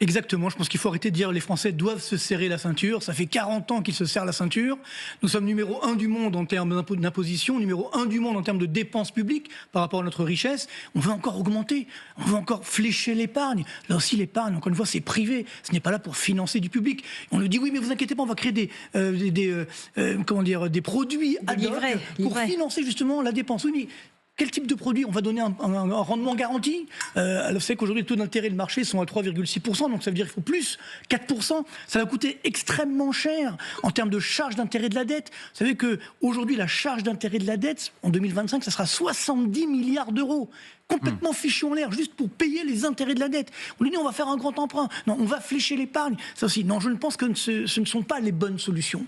Exactement, je pense qu'il faut arrêter de dire que les Français doivent se serrer la ceinture. Ça fait 40 ans qu'ils se serrent la ceinture. Nous sommes numéro 1 du monde en termes d'imposition, numéro 1 du monde en termes de dépenses publiques par rapport à notre richesse. On veut encore augmenter, on veut encore flécher l'épargne. Là aussi, l'épargne, encore une fois, c'est privé. Ce n'est pas là pour financer du public. On nous dit oui, mais vous inquiétez pas, on va créer des produits ad hoc pour financer justement la dépense. Oui, mais quel type de produit? On va donner un rendement garanti. Vous savez qu'aujourd'hui, les taux d'intérêt de marché sont à 3,6%, donc ça veut dire qu'il faut plus, 4%. Ça va coûter extrêmement cher en termes de charge d'intérêt de la dette. Vous savez qu'aujourd'hui, la charge d'intérêt de la dette, en 2025, ça sera 70 milliards d'euros. Complètement fichu en l'air, juste pour payer les intérêts de la dette. On dit, on va faire un grand emprunt. Non, on va flécher l'épargne. Ça aussi, non, je ne pense que ce ne sont pas les bonnes solutions.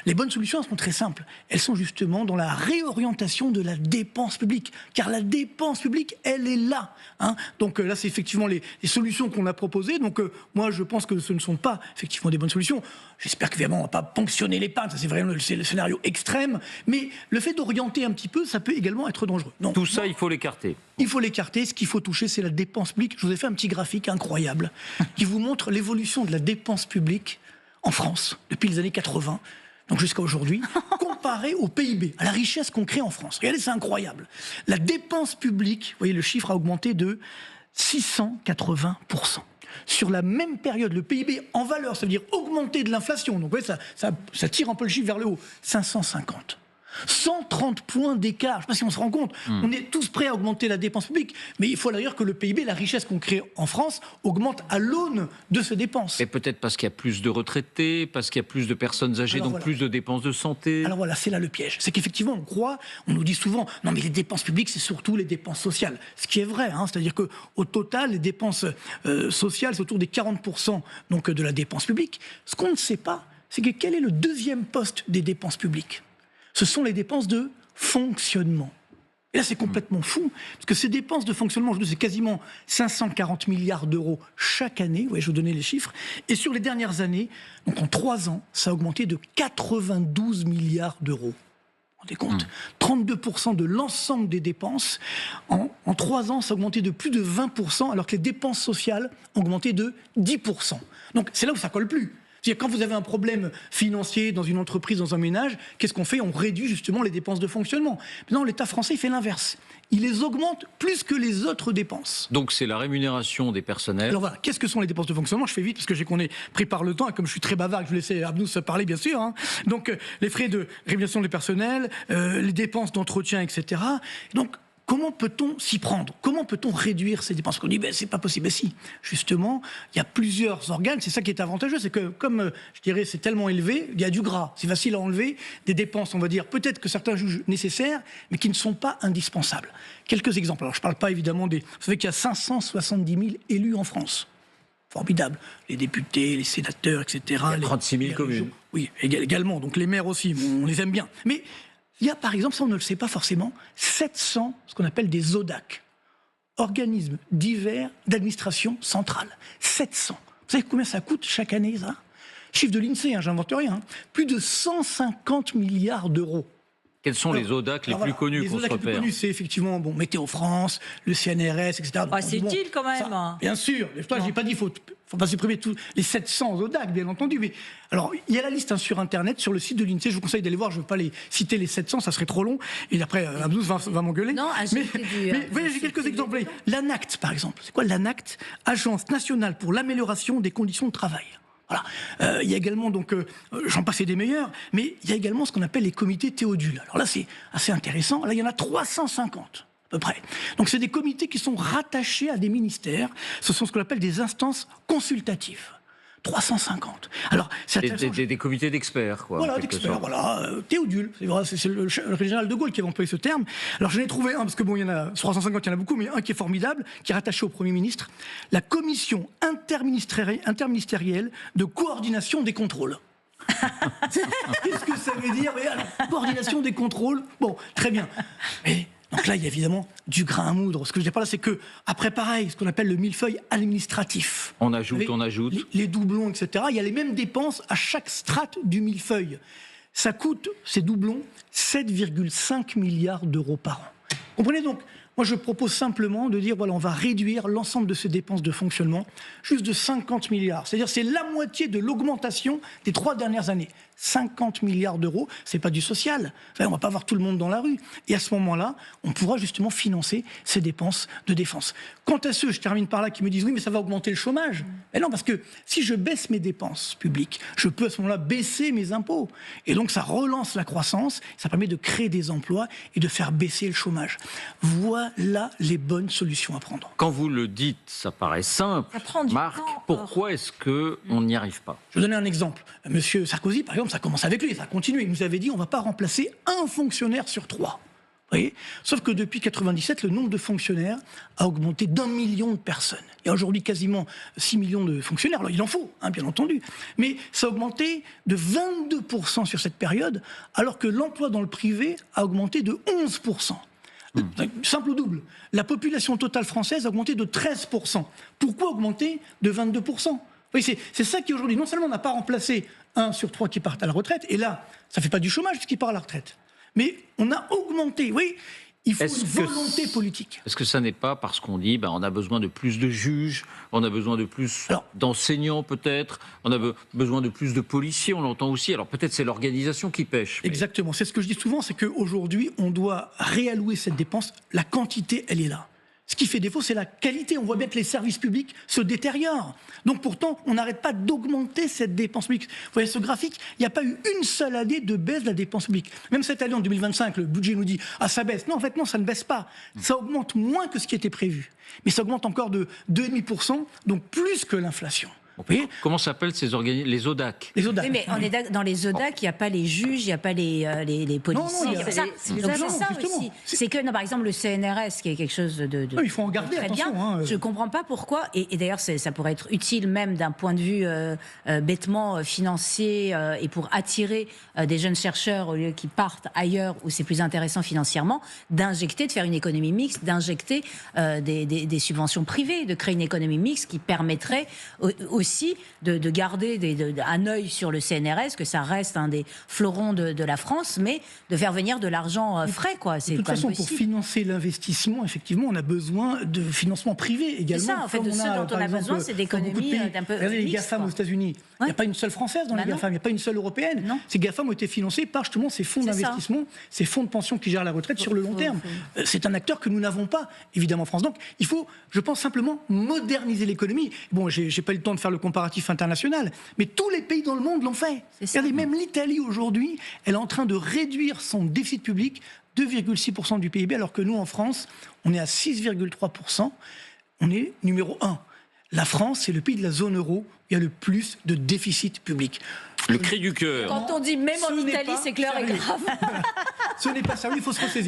Les bonnes solutions, elles sont très simples. Elles sont justement dans la réorientation de la dépense publique. Car la dépense publique, elle est là. Hein. Donc là, c'est effectivement les solutions qu'on a proposées. Donc moi, je pense que ce ne sont pas effectivement des bonnes solutions. J'espère qu'évidemment, on ne va pas ponctionner l'épargne. Ça, c'est vraiment le scénario extrême. Mais le fait d'orienter un petit peu, ça peut également être dangereux. Non, tout ça, il faut l'écarter. Il faut l'écarter. Ce qu'il faut toucher, c'est la dépense publique. Je vous ai fait un petit graphique incroyable qui vous montre l'évolution de la dépense publique en France depuis les années 80, donc jusqu'à aujourd'hui, comparé au PIB, à la richesse qu'on crée en France. Regardez, c'est incroyable. La dépense publique, vous voyez, le chiffre a augmenté de 680%. Sur la même période, le PIB en valeur, ça veut dire augmenter de l'inflation. Donc, vous voyez, ça tire un peu le chiffre vers le haut. 550. 130 points d'écart. Je ne sais pas si on se rend compte. On est tous prêts à augmenter la dépense publique, mais il faut d'ailleurs que le PIB, la richesse qu'on crée en France, augmente à l'aune de ces dépenses. Et peut-être parce qu'il y a plus de retraités, parce qu'il y a plus de personnes âgées, donc voilà, plus de dépenses de santé. Alors voilà, c'est là le piège. C'est qu'effectivement, on nous dit souvent, non mais les dépenses publiques, c'est surtout les dépenses sociales. Ce qui est vrai, hein, c'est-à-dire qu'au total, les dépenses sociales, c'est autour des 40% donc, de la dépense publique. Ce qu'on ne sait pas, c'est que quel est le deuxième poste des dépenses publiques? Ce sont les dépenses de fonctionnement. Et là, c'est complètement fou, parce que ces dépenses de fonctionnement, c'est quasiment 540 milliards d'euros chaque année. Ouais, je vous donnais les chiffres. Et sur les dernières années, donc en 3 ans, ça a augmenté de 92 milliards d'euros. Vous vous rendez compte 32% de l'ensemble des dépenses. En 3 ans, ça a augmenté de plus de 20%, alors que les dépenses sociales ont augmenté de 10%. Donc, c'est là où ça colle plus. C'est-à-dire quand vous avez un problème financier dans une entreprise, dans un ménage, qu'est-ce qu'on fait? On réduit justement les dépenses de fonctionnement. Maintenant, l'État français, il fait l'inverse. Il les augmente plus que les autres dépenses. Donc c'est la rémunération des personnels. Alors voilà, qu'est-ce que sont les dépenses de fonctionnement? Je fais vite parce que j'ai qu'on est pris par le temps et comme je suis très bavard, je vais laisser Abnous parler bien sûr. Hein. Donc les frais de rémunération des personnels, les dépenses d'entretien, etc. Donc comment peut-on s'y prendre? Comment peut-on réduire ces dépenses? On dit, c'est pas possible. Ben si, justement, il y a plusieurs organes. C'est ça qui est avantageux, c'est que comme, je dirais, c'est tellement élevé, il y a du gras. C'est facile à enlever. Des dépenses, on va dire, peut-être que certains jugent nécessaires, mais qui ne sont pas indispensables. Quelques exemples. Alors, je parle pas évidemment des... Vous savez qu'il y a 570 000 élus en France. Formidable. Les députés, les sénateurs, etc. Il y a 36 000 communes. Oui, également. Donc les maires aussi, on les aime bien. Mais il y a, par exemple, ça on ne le sait pas forcément, 700, ce qu'on appelle des ODAC, organismes divers d'administration centrale. 700. Vous savez combien ça coûte chaque année, ça? Chiffre de l'INSEE, hein, j'invente rien. Hein. Plus de 150 milliards d'euros. Quels sont les ODAC les plus connus qu'on se repère? Les ODAC les plus connus, c'est effectivement Météo France, le CNRS, etc. Ah, c'est utile quand même. Ça, bien sûr. Je n'ai pas dit qu'il faut pas supprimer tous les 700 ODAC, bien entendu. Mais alors, il y a la liste hein, sur Internet, sur le site de l'INSEE. Je vous conseille d'aller voir. Je ne veux pas les citer les 700, ça serait trop long. Et après, Abdous va m'engueuler. Non, mais voyez, j'ai quelques exemples. L'ANACT, par exemple. C'est quoi l'ANACT? Agence nationale pour l'amélioration des conditions de travail. Voilà. Il y a également, donc, j'en passe des meilleurs, mais il y a également ce qu'on appelle les comités Théodule. Alors là, c'est assez intéressant. Là, il y en a 350, à peu près. Donc, c'est des comités qui sont rattachés à des ministères. Ce sont ce qu'on appelle des instances consultatives. 350. Alors, c'est des comités d'experts, quoi. Voilà, d'experts, voilà. Théodule, c'est le général de Gaulle qui avait employé ce terme. Alors, j'en ai trouvé un, parce que bon, il y en a 350, il y en a beaucoup, mais un qui est formidable, qui est rattaché au Premier ministre, la commission interministérielle de coordination des contrôles. Qu'est-ce que ça veut dire? Alors, coordination des contrôles, bon, très bien. Mais donc là, il y a évidemment du grain à moudre. Ce que je dis par là, c'est que après, pareil, ce qu'on appelle le millefeuille administratif. On ajoute. Les doublons, etc. Il y a les mêmes dépenses à chaque strate du millefeuille. Ça coûte, ces doublons, 7,5 milliards d'euros par an. Comprenez donc, Moi, je propose simplement de dire, voilà, on va réduire l'ensemble de ces dépenses de fonctionnement juste de 50 milliards. C'est-à-dire c'est la moitié de l'augmentation des 3 dernières années. 50 milliards d'euros, c'est pas du social. Enfin, on va pas avoir tout le monde dans la rue. Et à ce moment-là, on pourra justement financer ces dépenses de défense. Quant à ceux, je termine par là, qui me disent, oui, mais ça va augmenter le chômage. Mais non, parce que si je baisse mes dépenses publiques, je peux à ce moment-là baisser mes impôts. Et donc, ça relance la croissance, ça permet de créer des emplois et de faire baisser le chômage. Voilà les bonnes solutions à prendre. Quand vous le dites, ça paraît simple. Ça prend du Marc, temps. pourquoi est-ce qu'on n'y arrive pas? Je vais donner un exemple. Monsieur Sarkozy, par exemple, ça commence avec lui, ça a continué. Il nous avait dit on ne va pas remplacer un fonctionnaire sur 3. Vous voyez ? Sauf que depuis 1997, le nombre de fonctionnaires a augmenté d'1 million de personnes. Il y a aujourd'hui quasiment 6 millions de fonctionnaires. Alors il en faut, bien entendu. Mais ça a augmenté de 22% sur cette période, alors que l'emploi dans le privé a augmenté de 11%. Simple ou double. La population totale française a augmenté de 13%. Pourquoi augmenter de 22%? Oui, c'est ça qui aujourd'hui, non seulement on n'a pas remplacé 1 sur 3 qui partent à la retraite, et là, ça ne fait pas du chômage puisqu'il part à la retraite, mais on a augmenté, oui, il faut une volonté politique. Est-ce que ça n'est pas parce qu'on dit on a besoin de plus de juges, on a besoin de plus d'enseignants peut-être, on a besoin de plus de policiers, on l'entend aussi, alors peut-être c'est l'organisation qui pêche. Mais... Exactement, c'est ce que je dis souvent, c'est qu'aujourd'hui on doit réallouer cette dépense, la quantité elle est là. Ce qui fait défaut, c'est la qualité. On voit bien que les services publics se détériorent. Donc pourtant, on n'arrête pas d'augmenter cette dépense publique. Vous voyez ce graphique, il n'y a pas eu une seule année de baisse de la dépense publique. Même cette année, en 2025, le budget nous dit « Ah, ça baisse ». Non, en fait, non, ça ne baisse pas. Ça augmente moins que ce qui était prévu. Mais ça augmente encore de 2,5%, donc plus que l'inflation. Vous voyez ? Comment s'appellent ces organismes? Les ODAC. Les ODAC. Oui, mais on est dans les ODAC, il n'y a pas les juges, il n'y a pas les policiers. Non, il y a ça. c'est les Donc agents, c'est ça justement. aussi. C'est que, non, par exemple, le CNRS, qui est quelque chose de non, il faut en garder, très attention. bien. Je ne comprends pas pourquoi. Et d'ailleurs, ça pourrait être utile même d'un point de vue bêtement financier et pour attirer des jeunes chercheurs au lieu qu'ils partent ailleurs où c'est plus intéressant financièrement, d'injecter, de faire une économie mixte, d'injecter des subventions privées, de créer une économie mixte qui permettrait aussi de garder un œil sur le CNRS, que ça reste un des fleurons de la France, mais de faire venir de l'argent frais, quoi. De toute façon, pour financer l'investissement, effectivement, on a besoin de financement privé également. C'est ça, en fait, de ce dont on a besoin, c'est d'économies d'un peu. Regardez les GAFAM aux États-Unis. Il n'y a pas une seule française dans les GAFAM, il n'y a pas une seule européenne. Non. Ces GAFAM ont été financés par justement ces fonds d'investissement, ces fonds de pension qui gèrent la retraite sur le long terme. C'est un acteur que nous n'avons pas, évidemment, en France. Donc, il faut, je pense, simplement moderniser l'économie. Bon, j'ai pas eu le temps de faire le comparatif international, mais tous les pays dans le monde l'ont fait. Regardez, même l'Italie aujourd'hui, elle est en train de réduire son déficit public 2,6% du PIB, alors que nous, en France, on est à 6,3%. On est numéro 1. La France, c'est le pays de la zone euro où il y a le plus de déficit public. Le cri du cœur. Quand on dit même en Italie, c'est que l'heure est grave. Ce n'est pas sérieux, il faut se ressaisir.